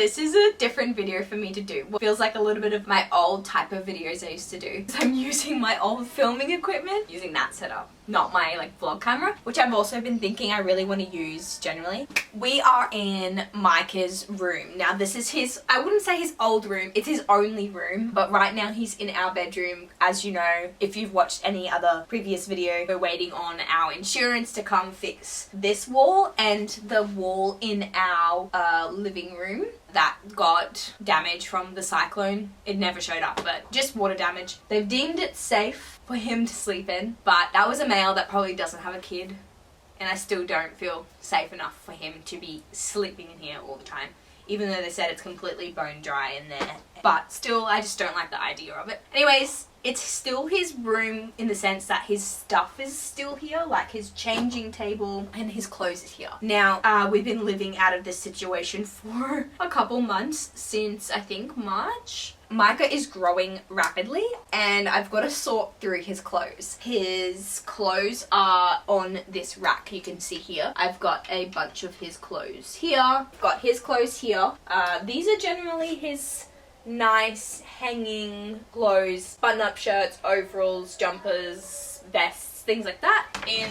this is a different video for me to do. It feels like a little bit of my old type of videos I used to do. So I'm using my old filming equipment, using that setup, not my like vlog camera, which I've also been thinking I really want to use generally. We are in Micah's room. Now this is his, I wouldn't say his old room, it's his only room, but right now he's in our bedroom. As you know, if you've watched any other previous video, we're waiting on our insurance to come fix this wall and the wall in our living room that got damage from the cyclone. It never showed up, but just water damage. They've deemed it safe for him to sleep in, but that was a male that probably doesn't have a kid, and I still don't feel safe enough for him to be sleeping in here all the time, even though they said it's completely bone dry in there. But still, I just don't like the idea of it. Anyways, it's still his room in the sense that his stuff is still here, like his changing table and his clothes is here. Now, we've been living out of this situation for a couple months, since I think March. Micah is growing rapidly and I've got to sort through his clothes. His clothes are on this rack you can see here. I've got a bunch of his clothes here. I've got his clothes here. These are generally his nice hanging clothes, button-up shirts, overalls, jumpers, vests, things like that. In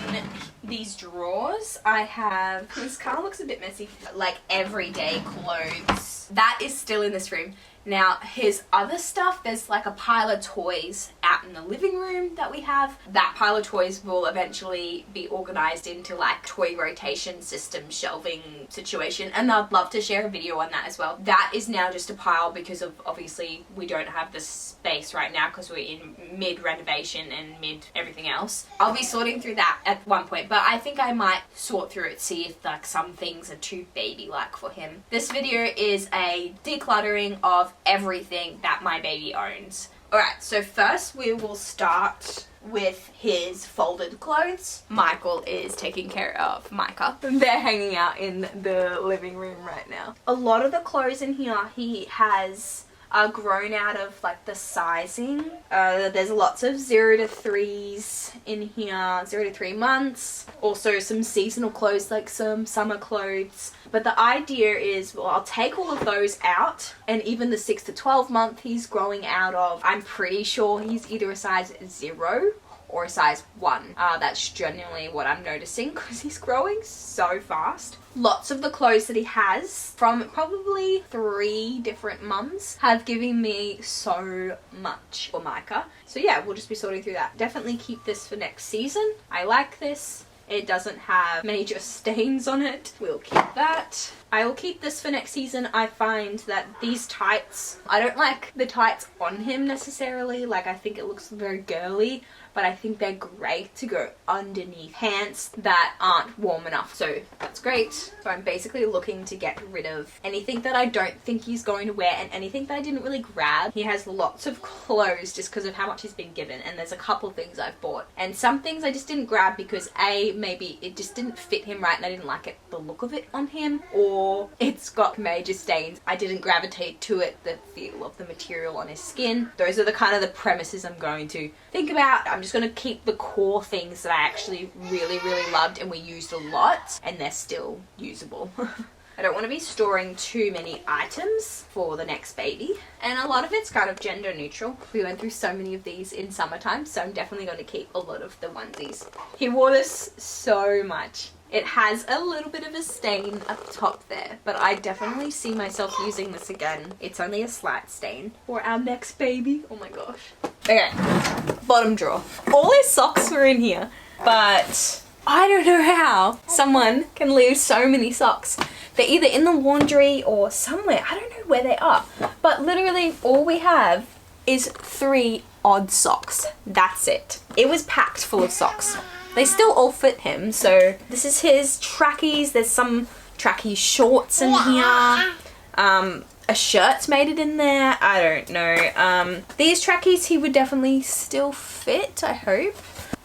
these drawers I have, this kind of looks a bit messy, like everyday clothes. That is still in this room. Now his other stuff, there's like a pile of toys out in the living room that we have. That pile of toys will eventually be organized into like toy rotation system shelving situation, and I'd love to share a video on that as well. That is now just a pile because of obviously we don't have the space right now because we're in mid renovation and mid everything else. I'll be sorting through that at one point, but I think I might sort through it, see if like some things are too baby-like for him. This video is a decluttering of everything that my baby owns. Alright, so first we will start with his folded clothes. Michael is taking care of Micah. They're hanging out in the living room right now. A lot of the clothes in here he has grown out of like the sizing. There's lots of 0 to 3s in here, 0 to 3 months. Also some seasonal clothes like some summer clothes. But the idea is, well, I'll take all of those out, and even the 6 to 12 month he's growing out of, I'm pretty sure he's either a size 0 or a size 1. That's genuinely what I'm noticing because he's growing so fast. Lots of the clothes that he has from probably 3 different mums have given me so much for Micah. So yeah, we'll just be sorting through that. Definitely keep this for next season. I like this. It doesn't have major stains on it. We'll keep that. I will keep this for next season. I find that these tights, I don't like the tights on him necessarily. Like, I think it looks very girly, but I think they're great to go underneath pants that aren't warm enough. So that's great. So I'm basically looking to get rid of anything that I don't think he's going to wear and anything that I didn't really grab. He has lots of clothes just because of how much he's been given, and there's a couple things I've bought. And some things I just didn't grab because A, maybe it just didn't fit him right and I didn't like the look of it on him, or it's got major stains. I didn't gravitate to it, the feel of the material on his skin. Those are the kind of the premises I'm going to think about. I'm just going to keep the core things that I actually really loved and we used a lot, and they're still usable. I don't want to be storing too many items for the next baby, and a lot of it's kind of gender neutral. We went through so many of these in summertime, so I'm definitely going to keep a lot of the onesies. He wore this so much. It has a little bit of a stain up top there, but I definitely see myself using this again. It's only a slight stain for our next baby. Oh my gosh. Okay, bottom drawer. All his socks were in here, but I don't know how someone can leave so many socks. They're either in the laundry or somewhere. I don't know where they are, but literally all we have is 3 odd socks. That's it. It was packed full of socks. They still all fit him, so this is his trackies. There's some trackie shorts in here. A shirt's made it in there. I don't know. These trackies he would definitely still fit, I hope.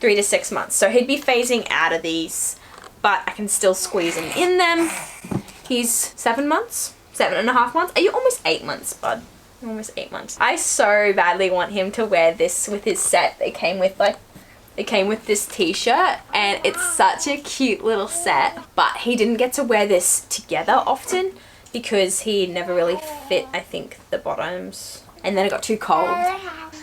3 to 6 months. So he'd be phasing out of these, but I can still squeeze him in them. He's 7 months, 7.5 months. Are you almost 8 months, bud? Almost 8 months. I so badly want him to wear this with his set. They came with like, it came with this t-shirt and it's such a cute little set, but he didn't get to wear this together often because he never really fit, I think, the bottoms. And then it got too cold.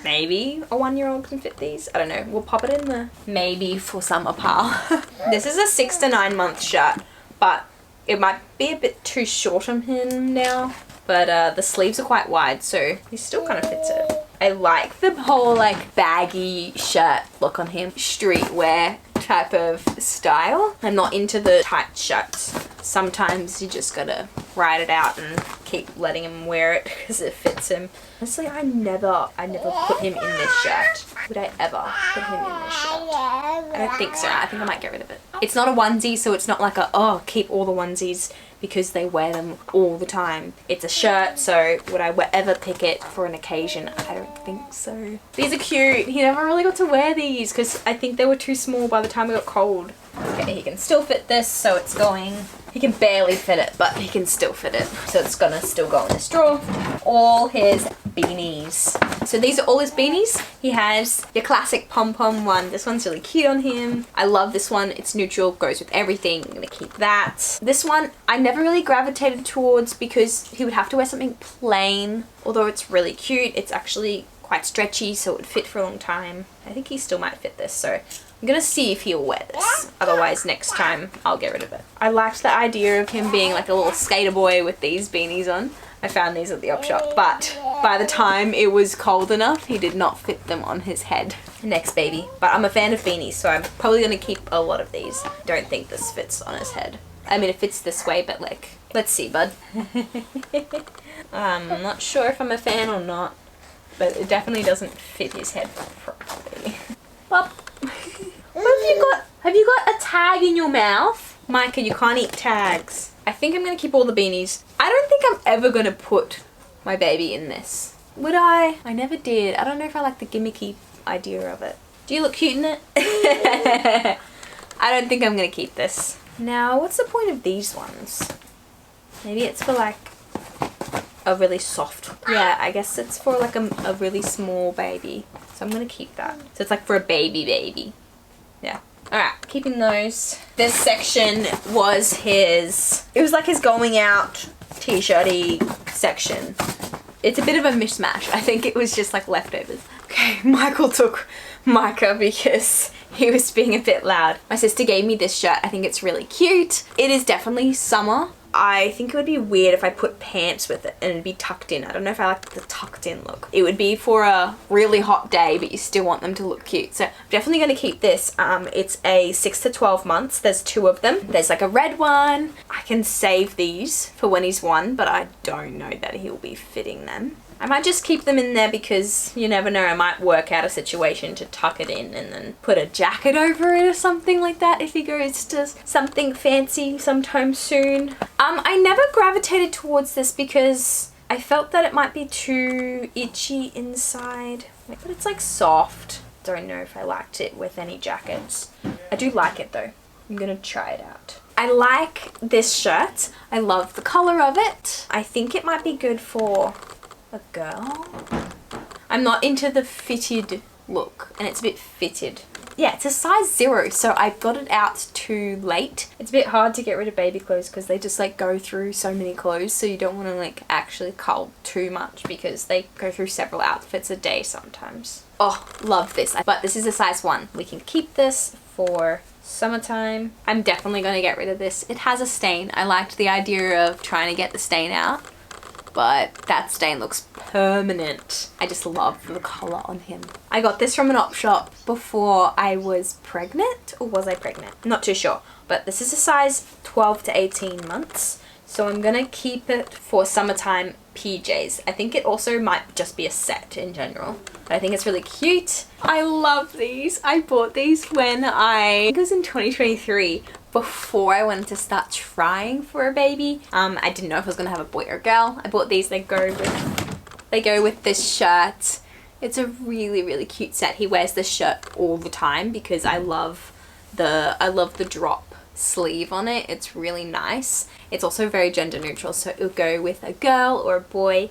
Maybe a 1-year-old can fit these. I don't know. We'll pop it in the maybe for summer pile. This is a 6 to 9 month shirt, but it might be a bit too short on him now. But the sleeves are quite wide, so he still kind of fits it. I like the whole like baggy shirt look on him. Streetwear type of style. I'm not into the tight shirts. Sometimes you just gotta ride it out and keep letting him wear it because it fits him. Honestly, I never put him in this shirt. Would I ever put him in this shirt? I don't think so. I think I might get rid of it. It's not a onesie, so it's not like a, oh, keep all the onesies because they wear them all the time. It's a shirt, so would I ever pick it for an occasion? I don't think so. These are cute. He never really got to wear these because I think they were too small by the time it got cold. Okay, he can still fit this, so it's going... He can barely fit it, but he can still fit it. So it's gonna still go in this drawer. All his beanies. So these are all his beanies. He has your classic pom-pom one. This one's really cute on him. I love this one. It's neutral, goes with everything. I'm gonna keep that. This one, I never really gravitated towards because he would have to wear something plain. Although it's really cute, it's actually quite stretchy, so it would fit for a long time. I think he still might fit this, so I'm gonna see if he'll wear this. Otherwise, next time I'll get rid of it. I liked the idea of him being like a little skater boy with these beanies on. I found these at the op shop, but by the time it was cold enough, he did not fit them on his head. Next baby. But I'm a fan of beanies, so I'm probably gonna keep a lot of these. Don't think this fits on his head. I mean, it fits this way, but like, let's see, bud. I'm not sure if I'm a fan or not, but it definitely doesn't fit his head properly. Pop. What have you got a tag in your mouth? Micah, you can't eat tags. I think I'm gonna keep all the beanies. I don't think I'm ever gonna put my baby in this. Would I? I never did. I don't know if I like the gimmicky idea of it. Do you look cute in it? I don't think I'm gonna keep this. Now, what's the point of these ones? Maybe it's for like a really soft. Yeah, I guess it's for like a really small baby. So I'm gonna keep that. So it's like for a baby. Yeah. Alright, keeping those. This section was his, it was like his going out t-shirty section. It's a bit of a mishmash. I think it was just like leftovers. Okay, Michael took Micah because he was being a bit loud. My sister gave me this shirt. I think it's really cute. It is definitely summer. I think it would be weird if I put pants with it and it'd be tucked in. I don't know if I like the tucked in look. It would be for a really hot day, but you still want them to look cute. So I'm definitely going to keep this. It's a 6 to 12 months. There's 2 of them. There's like a red one. I can save these for when he's 1, but I don't know that he'll be fitting them. I might just keep them in there because you never know, I might work out a situation to tuck it in and then put a jacket over it or something like that if he goes to something fancy sometime soon. I never gravitated towards this because I felt that it might be too itchy inside, but it's like soft. Don't know if I liked it with any jackets. I do like it though. I'm gonna try it out. I like this shirt. I love the color of it. I think it might be good for a girl. I'm not into the fitted look and it's a bit fitted. Yeah, it's a size 0, so I got it out too late. It's a bit hard to get rid of baby clothes because they just like go through so many clothes, so you don't want to like actually cull too much because they go through several outfits a day sometimes. Oh, love this. But this is a size 1. We can keep this for summertime. I'm definitely going to get rid of this. It has a stain. I liked the idea of trying to get the stain out, but that stain looks permanent. I just love the color on him. I got this from an op shop before I was pregnant, or was I pregnant? I'm not too sure, but this is a size 12 to 18 months. So I'm gonna keep it for summertime PJs. I think it also might just be a set in general, but I think it's really cute. I love these. I bought these when I think it was in 2023. Before I wanted to start trying for a baby. I didn't know if I was gonna have a boy or a girl. I bought these. They go with this shirt. It's a really cute set. He wears this shirt all the time because I love the drop sleeve on it. It's really nice. It's also very gender neutral, so it'll go with a girl or a boy.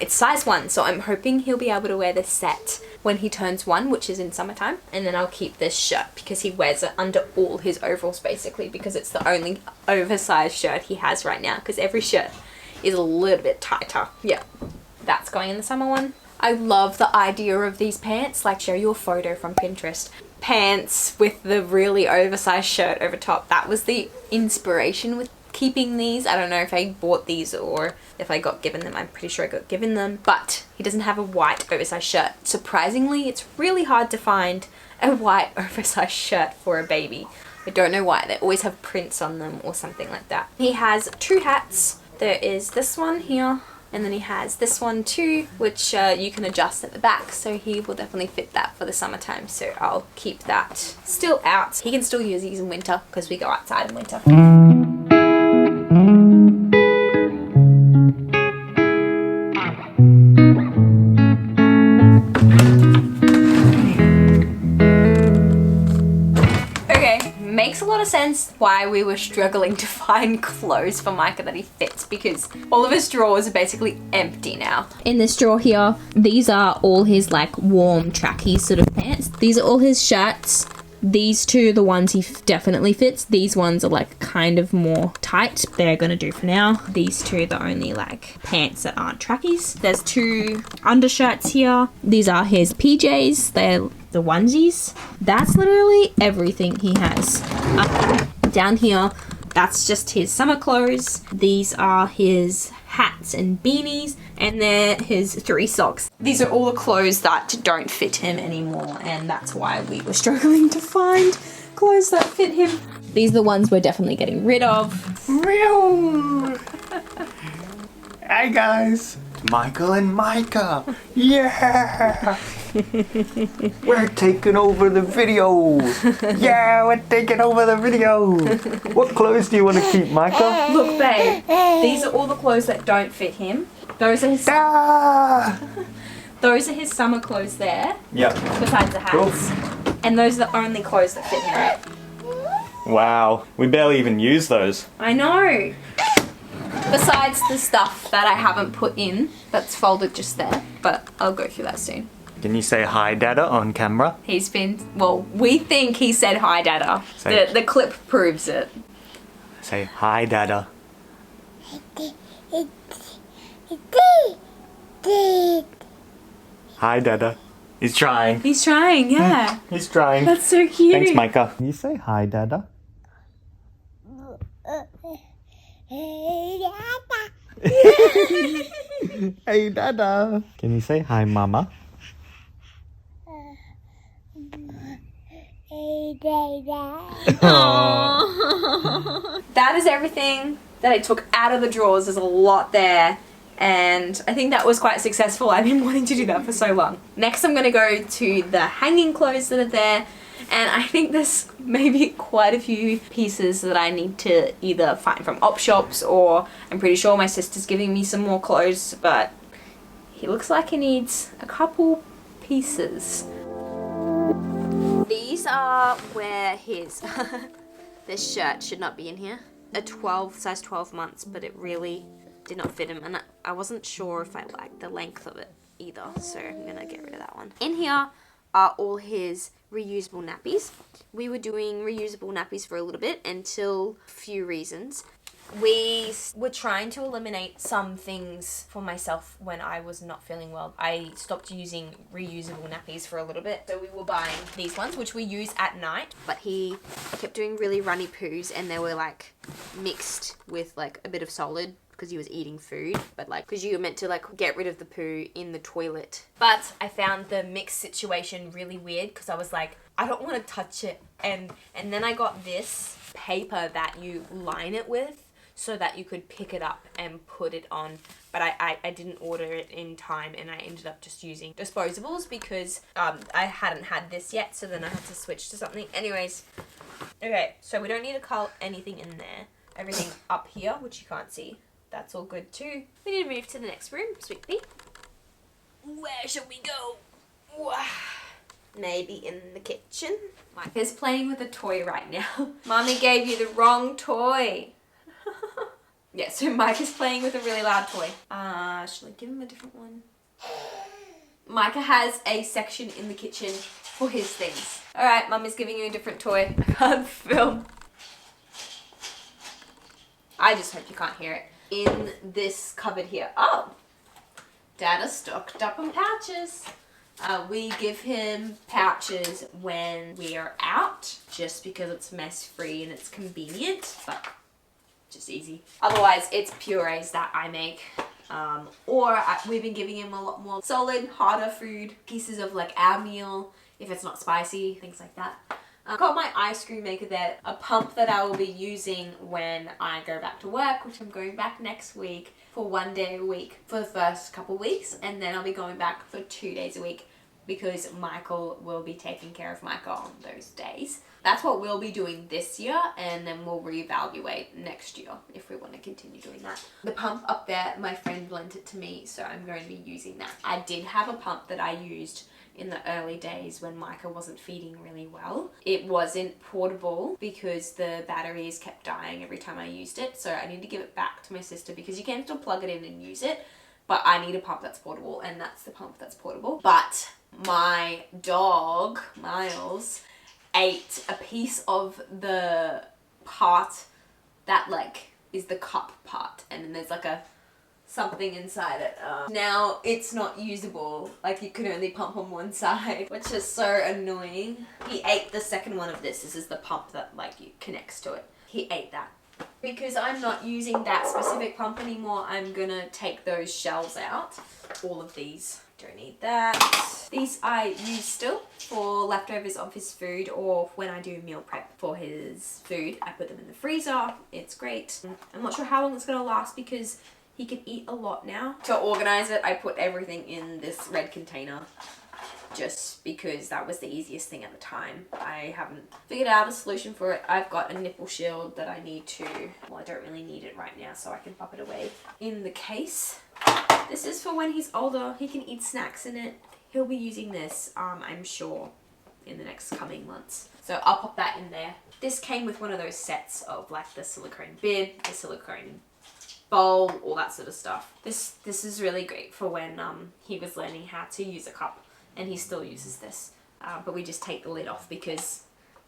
It's size 1, so I'm hoping he'll be able to wear this set when he turns 1, which is in summertime. And then I'll keep this shirt because he wears it under all his overalls basically, because it's the only oversized shirt he has right now, because every shirt is a little bit tighter. Yeah, that's going in the summer one. I love the idea of these pants. Like, show you a photo from Pinterest. Pants with the really oversized shirt over top. That was the inspiration with keeping these. I don't know if I bought these or if I got given them. I'm pretty sure I got given them. But he doesn't have a white oversized shirt. Surprisingly, it's really hard to find a white oversized shirt for a baby. I don't know why. They always have prints on them or something like that. He has 2 hats. There is this one here, and then he has this one too, which you can adjust at the back, so he will definitely fit that for the summertime, so I'll keep that still out. He can still use these in winter because we go outside in winter. Makes a lot of sense why we were struggling to find clothes for Micah that he fits, because all of his drawers are basically empty now. In this drawer here, these are all his like warm tracky sort of pants. These are all his shirts. These 2 are the ones he definitely fits. These ones are like kind of more tight. They're gonna do for now. These 2 are the only like pants that aren't trackies. There's 2 undershirts here. These are his PJs. They're the onesies. That's literally everything he has. Down here, that's just his summer clothes. These are his hats and beanies, and they're his 3 socks. These are all the clothes that don't fit him anymore, and that's why we were struggling to find clothes that fit him. These are the ones we're definitely getting rid of. Hey guys, Michael and Micah. Yeah! We're taking over the video. Yeah, we're taking over the video. What clothes do you want to keep, Micah? Look, babe, these are all the clothes that don't fit him. Those are his those are his summer clothes there. Yep. Besides the hats. Cool. And those are the only clothes that fit him. Wow, we barely even use those. I know. Besides the stuff that I haven't put in, that's folded just there, but I'll go through that soon. Can you say hi, Dada, on camera? He's been, well, we think he said hi, Dada. The clip proves it. Say hi, Dada. Hi, Dada. He's trying. He's trying, yeah. He's trying. That's so cute. Thanks, Micah. Can you say hi, Dada? Hey, Dada. Can you say hi, Mama? That is everything that I took out of the drawers. There's a lot there, and I think that was quite successful. I've been wanting to do that for so long. Next I'm going to go to the hanging clothes that are there, and I think there's maybe quite a few pieces that I need to either find from op shops, or I'm pretty sure my sister's giving me some more clothes, but he looks like he needs a couple pieces. These are where his this shirt should not be in here. Size 12 months, but it really did not fit him, and I wasn't sure if I liked the length of it either, so I'm gonna get rid of that one. In here are all his reusable nappies. We were doing reusable nappies for a little bit until a few reasons. We were trying to eliminate some things for myself when I was not feeling well. I stopped using reusable nappies for a little bit. So we were buying these ones, which we use at night. But he kept doing really runny poos, and they were like mixed with like a bit of solid because he was eating food. But like, because you were meant to like get rid of the poo in the toilet. But I found the mix situation really weird because I was like, I don't want to touch it. And then I got this paper that you line it with, so that you could pick it up and put it on. But I didn't order it in time, and I ended up just using disposables because I hadn't had this yet, so then I had to switch to something. Anyways, okay, so we don't need to cull anything in there. Everything up here, which you can't see, that's all good too. We need to move to the next room, sweet pea. Where shall we go? Maybe in the kitchen? Micah's playing with a toy right now. Mommy gave you the wrong toy. Yeah, so Micah is playing with a really loud toy. Should I give him a different one? Micah has a section in the kitchen for his things. Alright, Mum is giving you a different toy. I can't film. I just hope you can't hear it. in this cupboard here. Oh, Dad is stocked up on pouches. We give him pouches when we are out, just because it's mess free and it's convenient, but just easy. Otherwise, it's purees that I make. We've been giving him a lot more solid, harder food, pieces of like our meal, if it's not spicy, things like that. Got my ice cream maker there, a pump that I will be using when I go back to work, which I'm going back next week for 1 day a week for the first couple weeks, and then I'll be going back for 2 days a week because Michael will be taking care of Micah on those days. That's what we'll be doing this year, and then we'll reevaluate next year if we want to continue doing that. The pump up there, my friend lent it to me, so I'm going to be using that. I did have a pump that I used in the early days when Micah wasn't feeding really well. It wasn't portable because the batteries kept dying every time I used it, so I need to give it back to my sister because you can still plug it in and use it, but I need a pump that's portable, and that's the pump that's portable. But my dog, Miles, ate a piece of the part that like is the cup part, and then there's like a something inside it. Now it's not usable, like you can only pump on one side, which is so annoying. He ate the second one of this. This is the pump that like connects to it. He ate that. Because I'm not using that specific pump anymore, I'm gonna take those shells out. All of these. Don't need that. These I use still for leftovers of his food, or when I do meal prep for his food, I put them in the freezer. It's great. I'm not sure how long it's gonna last because he can eat a lot now. To organize it, I put everything in this red container just because that was the easiest thing at the time. I haven't figured out a solution for it. I've got a nipple shield that I need to, well, I don't really need it right now, so I can pop it away in the case. This is for when he's older. He can eat snacks in it. He'll be using this, I'm sure, in the next coming months. So I'll pop that in there. This came with one of those sets of like the silicone bib, the silicone bowl, all that sort of stuff. This is really great for when he was learning how to use a cup, and he still uses this. But we just take the lid off because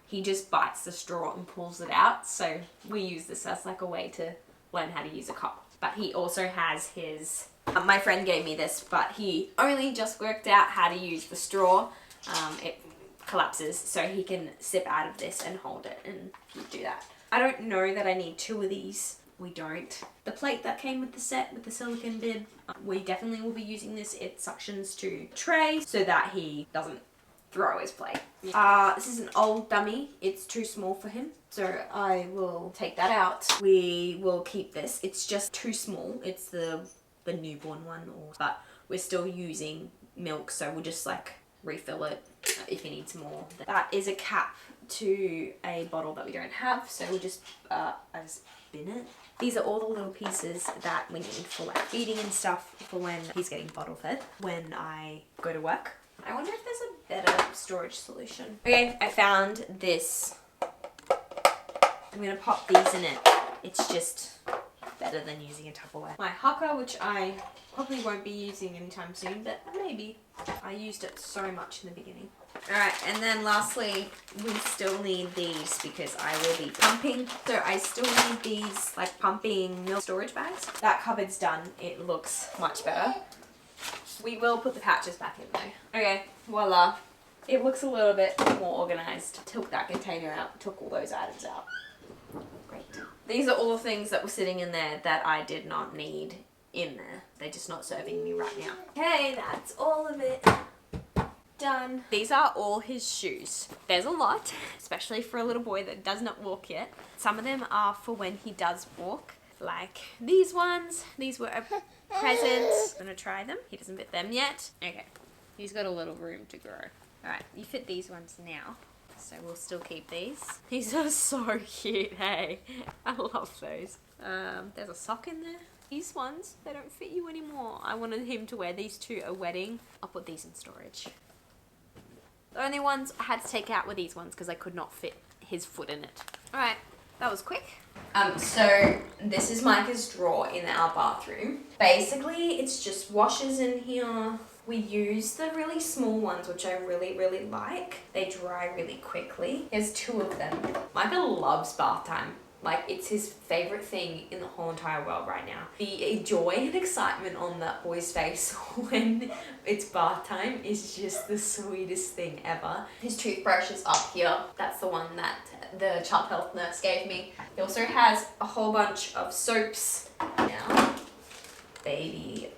he just bites the straw and pulls it out. So we use this as like a way to learn how to use a cup. But he also has his, my friend gave me this, but he only just worked out how to use the straw. It collapses, so he can sip out of this and hold it and do that. I don't know that I need 2 of these. We don't. The plate that came with the set with the silicone bib, we definitely will be using this. It suctions to tray so that he doesn't throw his plate. This is an old dummy. It's too small for him, so I will take that out. We will keep this. It's just too small. It's the newborn one, but we're still using milk, so we'll just like refill it if he needs more. That is a cap to a bottle that we don't have, so we'll just bin it. These are all the little pieces that we need for like feeding and stuff for when he's getting bottle fed when I go to work. I wonder if there's a better storage solution. Okay, I found this. I'm gonna pop these in it. It's just better than using a Tupperware. My haka, which I probably won't be using anytime soon, but maybe. I used it so much in the beginning. Alright, and then lastly, we still need these because I will be pumping. So I still need these like pumping milk storage bags. That cupboard's done. It looks much better. We will put the pouches back in though. Okay, voila. It looks a little bit more organized. Took that container out, took all those items out. Great. These are all the things that were sitting in there that I did not need in there. They're just not serving me right now. Okay, that's all of it. Done. These are all his shoes. There's a lot, especially for a little boy that does not walk yet. Some of them are for when he does walk, like these ones. These were a present. I'm gonna try them. He doesn't fit them yet. Okay, he's got a little room to grow. Alright, you fit these ones now, so we'll still keep these. These are so cute, hey? I love those. There's a sock in there. These ones, they don't fit you anymore. I wanted him to wear these to a wedding. I'll put these in storage. The only ones I had to take out were these ones because I could not fit his foot in it. Alright, that was quick. So this is Micah's drawer in our bathroom. Basically, it's just washers in here. We use the really small ones, which I really, really like. They dry really quickly. There's 2 of them. Micah loves bath time. Like, it's his favorite thing in the whole entire world right now. The joy and excitement on that boy's face when it's bath time is just the sweetest thing ever. His toothbrush is up here. That's the one that the child health nurse gave me. He also has a whole bunch of soaps. Now, baby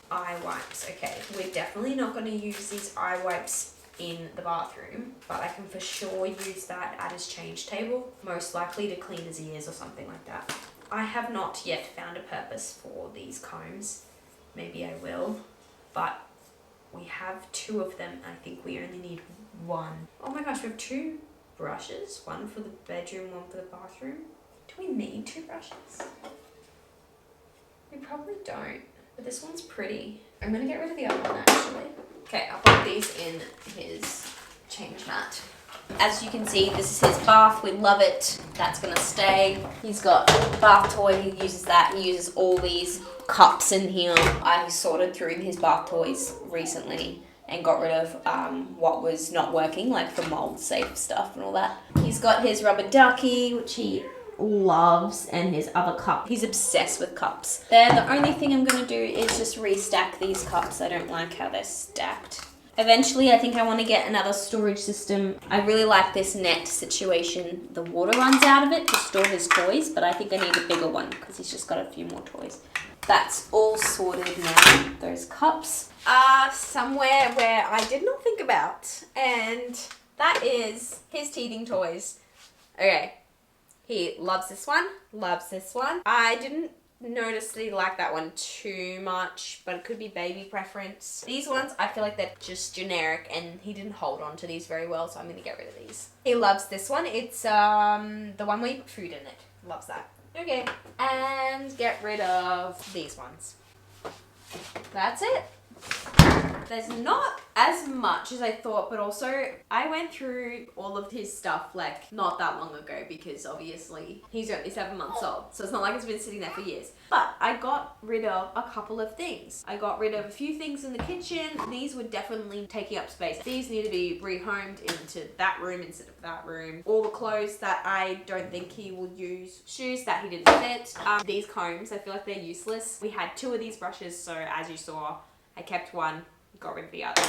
eye wipes. Okay, we're definitely not going to use these eye wipes in the bathroom, but I can for sure use that at his change table, most likely to clean his ears or something like that. I have not yet found a purpose for these combs. Maybe I will, but we have 2 of them. I think we only need 1. Oh my gosh, we have 2 brushes, one for the bedroom, one for the bathroom. Do we need 2 brushes? We probably don't, but this one's pretty. I'm gonna get rid of the other one actually. Okay, I'll put these in his change mat. As you can see, this is his bath. We love it. That's gonna stay. He's got a bath toy. He uses that. He uses all these cups in here. I sorted through his bath toys recently and got rid of what was not working, like for mold safe stuff and all that. He's got his rubber ducky, which he loves, and his other cup. He's obsessed with cups. Then the only thing I'm gonna do is just restack these cups. I don't like how they're stacked. Eventually, I think I want to get another storage system. I really like this net situation. The water runs out of it to store his toys, but I think I need a bigger one because he's just got a few more toys. That's all sorted now, those cups. Somewhere where I did not think about, and that is his teething toys. Okay. He loves this one, loves this one. I didn't notice that he liked that one too much, but it could be baby preference. These ones, I feel like they're just generic, and he didn't hold on to these very well, so I'm gonna get rid of these. He loves this one. It's the one where you put food in it. Loves that. Okay, and get rid of these ones. That's it. There's not as much as I thought, but also I went through all of his stuff like not that long ago because obviously he's only 7 months old, so it's not like it's been sitting there for years. But I got rid of a couple of things. I got rid of a few things in the kitchen. These were definitely taking up space. These need to be rehomed into that room instead of that room. All the clothes that I don't think he will use. Shoes that he didn't fit. These combs, I feel like they're useless. We had 2 of these brushes, so as you saw, I kept one, got rid of the other.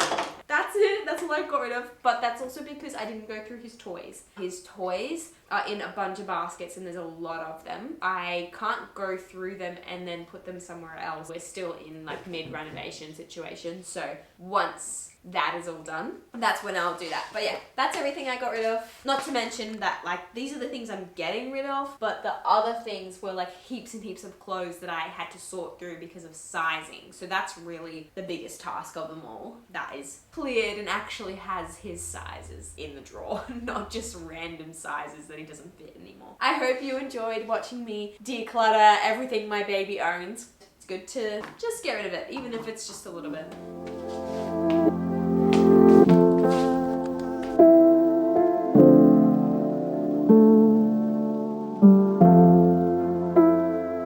That's it, that's all I got rid of, but that's also because I didn't go through his toys. His toys are in a bunch of baskets and there's a lot of them. I can't go through them and then put them somewhere else. We're still in like mid-renovation situation, so once that is all done, that's when I'll do that. But yeah, that's everything I got rid of. Not to mention that like these are the things I'm getting rid of, but the other things were like heaps and heaps of clothes that I had to sort through because of sizing. So that's really the biggest task of them all. That is cleared and actually has his sizes in the drawer, not just random sizes that he doesn't fit anymore. I hope you enjoyed watching me declutter everything my baby owns. It's good to just get rid of it, even if it's just a little bit.